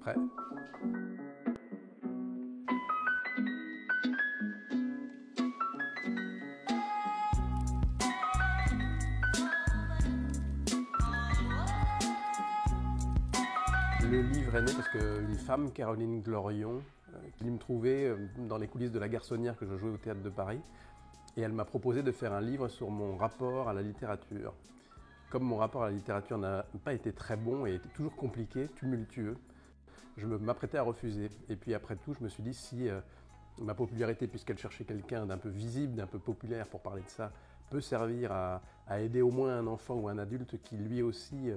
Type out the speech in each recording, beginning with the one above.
Prêt? Le livre est né parce qu'une femme, Caroline Glorion, qui me trouvait dans les coulisses de La Garçonnière que je jouais au Théâtre de Paris, et elle m'a proposé de faire un livre sur mon rapport à la littérature. Comme mon rapport à la littérature n'a pas été très bon et était toujours compliqué, tumultueux, je m'apprêtais à refuser. Et puis après tout, je me suis dit, si ma popularité, puisqu'elle cherchait quelqu'un d'un peu visible, d'un peu populaire pour parler de ça, peut servir à aider au moins un enfant ou un adulte qui lui aussi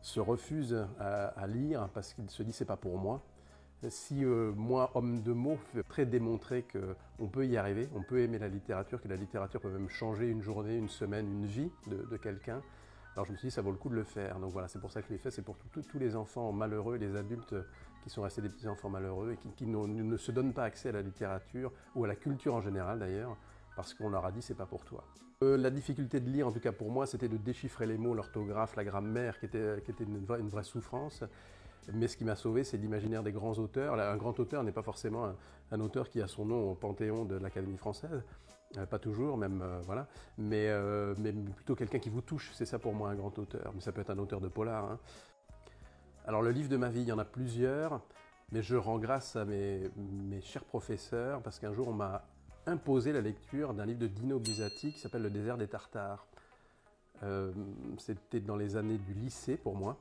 se refuse à lire parce qu'il se dit c'est pas pour moi. Si moi, homme de mots, je très démontrer qu'on peut y arriver, on peut aimer la littérature, que la littérature peut même changer une journée, une semaine, une vie de quelqu'un, alors je me suis dit ça vaut le coup de le faire. Donc voilà, c'est pour ça que je l'ai fait, c'est pour tous les enfants malheureux, les adultes qui sont restés des petits enfants malheureux et qui ne se donnent pas accès à la littérature ou à la culture en général d'ailleurs, parce qu'on leur a dit c'est pas pour toi. La difficulté de lire, en tout cas pour moi, c'était de déchiffrer les mots, l'orthographe, la grammaire, qui était une vraie souffrance. Mais ce qui m'a sauvé, c'est l'imaginaire des grands auteurs. Un grand auteur n'est pas forcément un auteur qui a son nom au panthéon de l'Académie française, pas toujours, même voilà, mais plutôt quelqu'un qui vous touche. C'est ça pour moi un grand auteur. Mais ça peut être un auteur de polar. Hein. Alors le livre de ma vie, il y en a plusieurs, mais je rends grâce à mes chers professeurs parce qu'un jour on m'a imposé la lecture d'un livre de Dino Buzzati qui s'appelle Le désert des Tartares. C'était dans les années du lycée pour moi.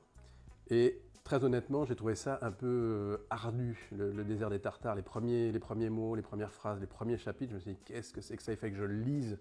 Et très honnêtement, j'ai trouvé ça un peu ardu, le désert des Tartares. Les premiers mots, les premières phrases, les premiers chapitres, je me suis dit qu'est-ce que c'est que ça? Il fait que je le lise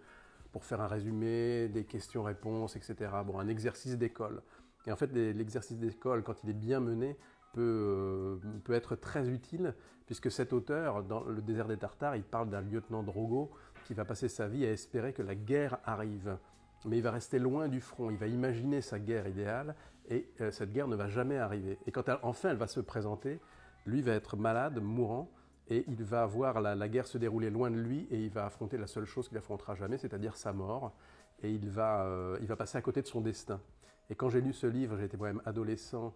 pour faire un résumé, des questions-réponses, etc. Bon, un exercice d'école. Et en fait, l'exercice d'école, quand il est bien mené, peut être très utile, puisque cet auteur, dans Le désert des Tartares, il parle d'un lieutenant Drogo qui va passer sa vie à espérer que la guerre arrive. Mais il va rester loin du front, il va imaginer sa guerre idéale, et cette guerre ne va jamais arriver. Et quand enfin elle va se présenter, lui va être malade, mourant, et il va voir la guerre se dérouler loin de lui, et il va affronter la seule chose qu'il affrontera jamais, c'est-à-dire sa mort, et il va passer à côté de son destin. Et quand j'ai lu ce livre, j'étais moi-même adolescent,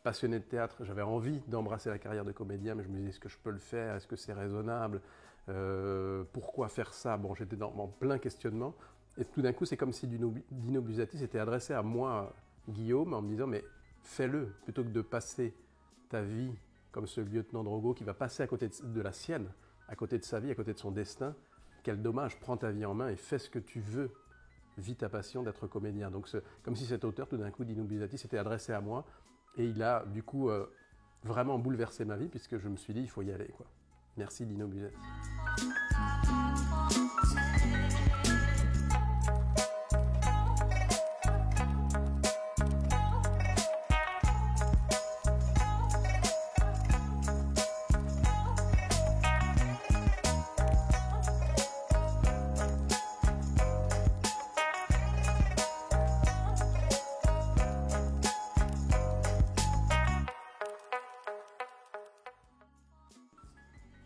passionné de théâtre, j'avais envie d'embrasser la carrière de comédien, mais je me disais, est-ce que je peux le faire? Est-ce que c'est raisonnable? Pourquoi faire ça? Bon, j'étais en plein questionnement. Et tout d'un coup, c'est comme si Dino Buzzati s'était adressé à moi, Guillaume, en me disant « mais fais-le, plutôt que de passer ta vie comme ce lieutenant Drogo qui va passer à côté de la sienne, à côté de sa vie, à côté de son destin. Quel dommage, prends ta vie en main et fais ce que tu veux. Vis ta passion d'être comédien. » Donc comme si cet auteur, tout d'un coup, Dino Buzzati, s'était adressé à moi et il a du coup vraiment bouleversé ma vie puisque je me suis dit « il faut y aller, quoi. » Merci Dino Buzzati.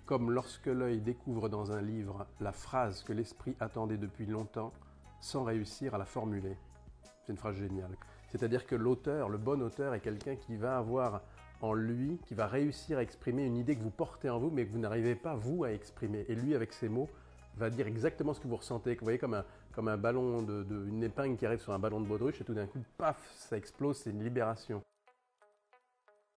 Comme lorsque l'œil découvre dans un livre la phrase que l'esprit attendait depuis longtemps, sans réussir à la formuler. C'est une phrase géniale. C'est-à-dire que l'auteur, le bon auteur, est quelqu'un qui va avoir en lui, qui va réussir à exprimer une idée que vous portez en vous, mais que vous n'arrivez pas, vous, à exprimer. Et lui, avec ses mots, va dire exactement ce que vous ressentez. Vous voyez, comme un ballon, une épingle qui arrive sur un ballon de baudruche, et tout d'un coup, paf, ça explose, c'est une libération.